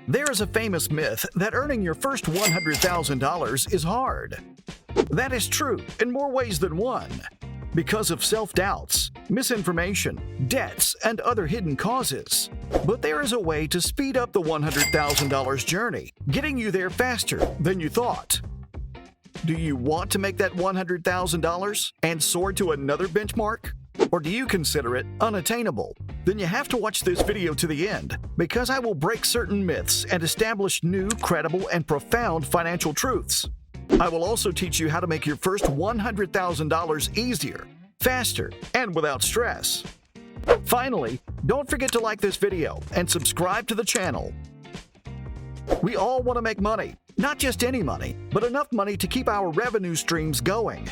There is a famous myth that earning your first $100,000 is hard. That is true in more ways than one. Because of self-doubts, misinformation, debts, and other hidden causes. But there is a way to speed up the $100,000 journey, getting you there faster than you thought. Do you want to make that $100,000 and soar to another benchmark? Or do you consider it unattainable? Then you have to watch this video to the end, because I will break certain myths and establish new, credible, and profound financial truths. I will also teach you how to make your first $100,000 easier, faster, and without stress. Finally, don't forget to like this video and subscribe to the channel. We all want to make money, not just any money, but enough money to keep our revenue streams going.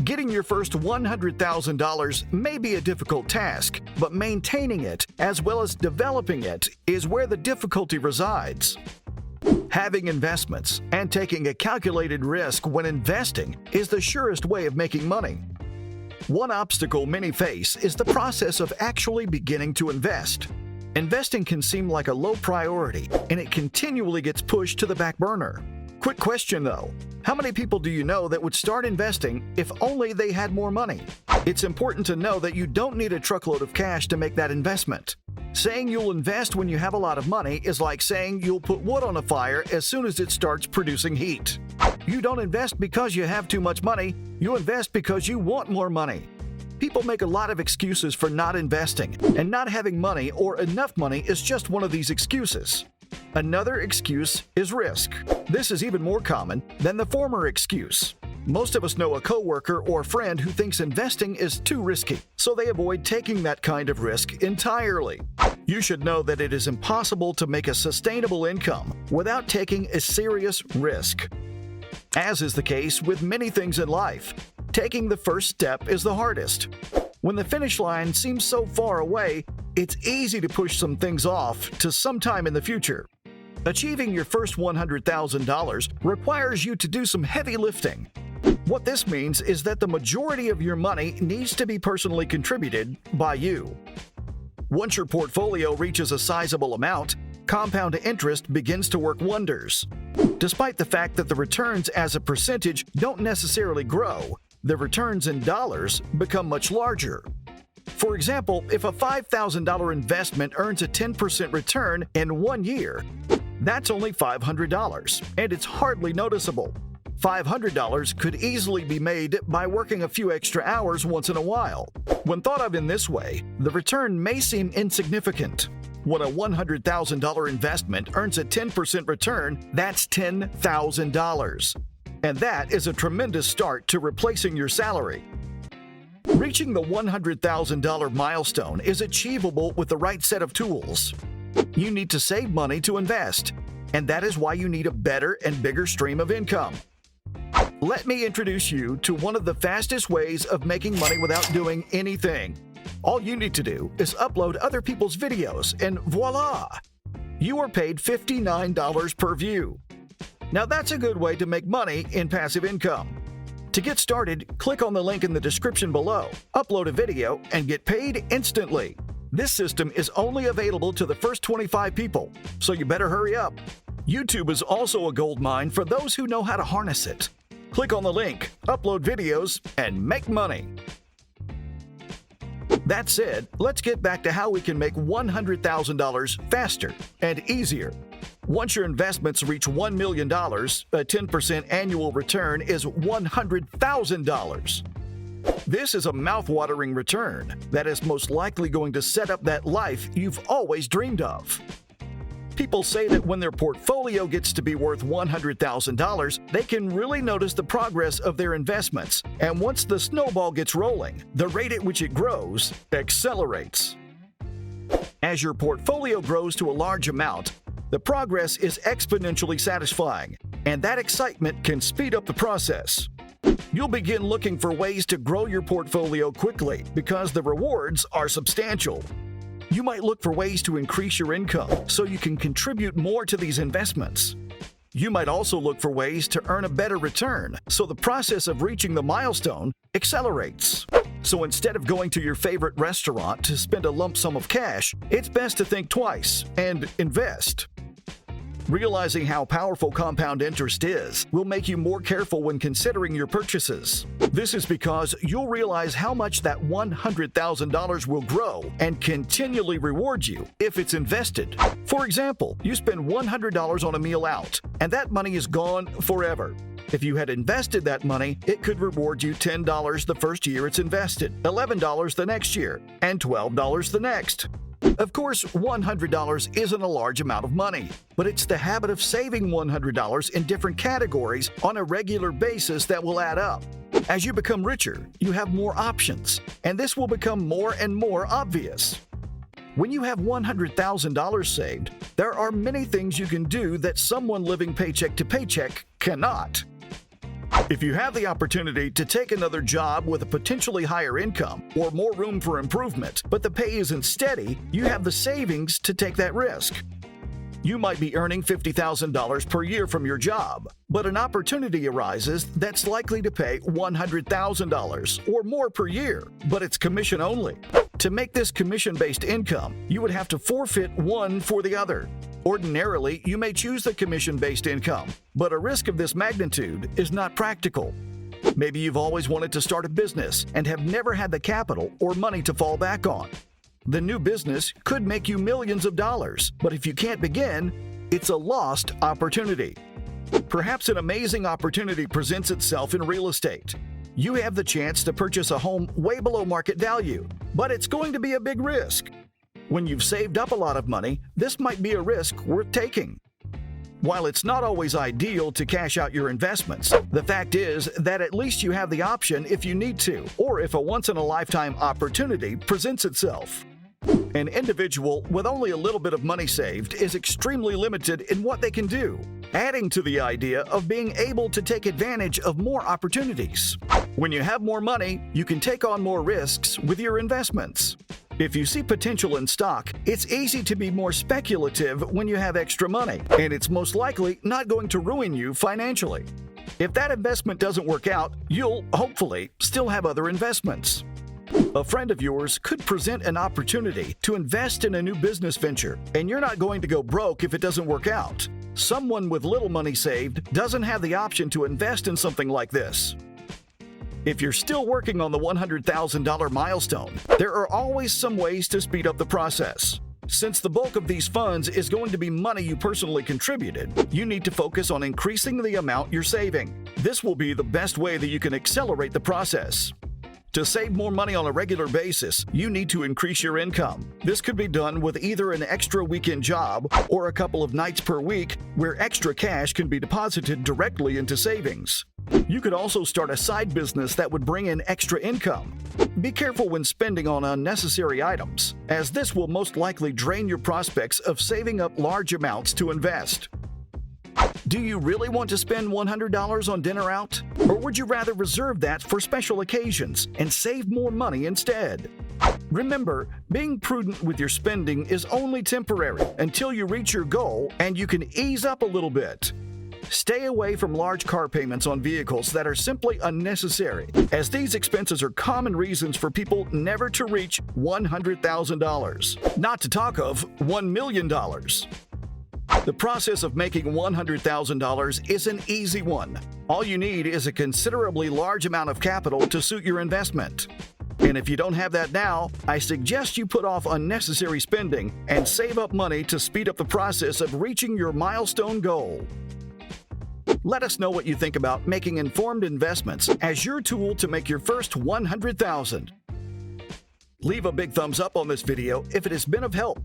Getting your first $100,000 may be a difficult task, but maintaining it, as well as developing it, is where the difficulty resides. Having investments and taking a calculated risk when investing is the surest way of making money. One obstacle many face is the process of actually beginning to invest. Investing can seem like a low priority, and it continually gets pushed to the back burner. Quick question though, how many people do you know that would start investing if only they had more money? It's important to know that you don't need a truckload of cash to make that investment. Saying you'll invest when you have a lot of money is like saying you'll put wood on a fire as soon as it starts producing heat. You don't invest because you have too much money, you invest because you want more money. People make a lot of excuses for not investing, and not having money or enough money is just one of these excuses. Another excuse is risk. This is even more common than the former excuse. Most of us know a coworker or friend who thinks investing is too risky, so they avoid taking that kind of risk entirely. You should know that it is impossible to make a sustainable income without taking a serious risk. As is the case with many things in life, taking the first step is the hardest. When the finish line seems so far away, it's easy to push some things off to sometime in the future. Achieving your first $100,000 requires you to do some heavy lifting. What this means is that the majority of your money needs to be personally contributed by you. Once your portfolio reaches a sizable amount, compound interest begins to work wonders. Despite the fact that the returns as a percentage don't necessarily grow, the returns in dollars become much larger. For example, if a $5,000 investment earns a 10% return in 1 year, that's only $500, and it's hardly noticeable. $500 could easily be made by working a few extra hours once in a while. When thought of in this way, the return may seem insignificant. When a $100,000 investment earns a 10% return, that's $10,000. And that is a tremendous start to replacing your salary. Reaching the $100,000 milestone is achievable with the right set of tools. You need to save money to invest, and that is why you need a better and bigger stream of income. Let me introduce you to one of the fastest ways of making money without doing anything. All you need to do is upload other people's videos, and voila! You are paid $59 per view. Now that's a good way to make money in passive income. To get started, click on the link in the description below, upload a video, and get paid instantly. This system is only available to the first 25 people, so you better hurry up. YouTube is also a goldmine for those who know how to harness it. Click on the link, upload videos, and make money. That said, let's get back to how we can make $100,000 faster and easier. Once your investments reach $1 million, a 10% annual return is $100,000. This is a mouth-watering return that is most likely going to set up that life you've always dreamed of. People say that when their portfolio gets to be worth $100,000, they can really notice the progress of their investments, and once the snowball gets rolling, the rate at which it grows accelerates. As your portfolio grows to a large amount, the progress is exponentially satisfying, and that excitement can speed up the process. You'll begin looking for ways to grow your portfolio quickly because the rewards are substantial. You might look for ways to increase your income so you can contribute more to these investments. You might also look for ways to earn a better return so the process of reaching the milestone accelerates. So instead of going to your favorite restaurant to spend a lump sum of cash, it's best to think twice and invest. Realizing how powerful compound interest is will make you more careful when considering your purchases. This is because you'll realize how much that $100,000 will grow and continually reward you if it's invested. For example, you spend $100 on a meal out, and that money is gone forever. If you had invested that money, it could reward you $10 the first year it's invested, $11 the next year, and $12 the next. Of course, $100 isn't a large amount of money, but it's the habit of saving $100 in different categories on a regular basis that will add up. As you become richer, you have more options, and this will become more and more obvious. When you have $100,000 saved, there are many things you can do that someone living paycheck to paycheck cannot. If you have the opportunity to take another job with a potentially higher income or more room for improvement, but the pay isn't steady, you have the savings to take that risk. You might be earning $50,000 per year from your job, but an opportunity arises that's likely to pay $100,000 or more per year, but it's commission only. To make this commission-based income, you would have to forfeit one for the other. Ordinarily, you may choose the commission-based income, but a risk of this magnitude is not practical. Maybe you've always wanted to start a business and have never had the capital or money to fall back on. The new business could make you millions of dollars, but if you can't begin, it's a lost opportunity. Perhaps an amazing opportunity presents itself in real estate. You have the chance to purchase a home way below market value, but it's going to be a big risk. When you've saved up a lot of money, this might be a risk worth taking. While it's not always ideal to cash out your investments, the fact is that at least you have the option if you need to, or if a once-in-a-lifetime opportunity presents itself. An individual with only a little bit of money saved is extremely limited in what they can do, adding to the idea of being able to take advantage of more opportunities. When you have more money, you can take on more risks with your investments. If you see potential in stock, it's easy to be more speculative when you have extra money, and it's most likely not going to ruin you financially. If that investment doesn't work out, you'll, hopefully, still have other investments. A friend of yours could present an opportunity to invest in a new business venture, and you're not going to go broke if it doesn't work out. Someone with little money saved doesn't have the option to invest in something like this. If you're still working on the $100,000 milestone, there are always some ways to speed up the process. Since the bulk of these funds is going to be money you personally contributed, you need to focus on increasing the amount you're saving. This will be the best way that you can accelerate the process. To save more money on a regular basis, you need to increase your income. This could be done with either an extra weekend job or a couple of nights per week where extra cash can be deposited directly into savings. You could also start a side business that would bring in extra income. Be careful when spending on unnecessary items, as this will most likely drain your prospects of saving up large amounts to invest. Do you really want to spend $100 on dinner out? Or would you rather reserve that for special occasions and save more money instead? Remember, being prudent with your spending is only temporary until you reach your goal and you can ease up a little bit. Stay away from large car payments on vehicles that are simply unnecessary, as these expenses are common reasons for people never to reach $100,000, not to talk of $1 million. The process of making $100,000 is an easy one. All you need is a considerably large amount of capital to suit your investment. And if you don't have that now, I suggest you put off unnecessary spending and save up money to speed up the process of reaching your milestone goal. Let us know what you think about making informed investments as your tool to make your first $100,000. Leave a big thumbs up on this video if it has been of help.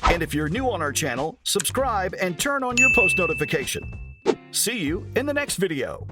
And if you're new on our channel, subscribe and turn on your post notification. See you in the next video.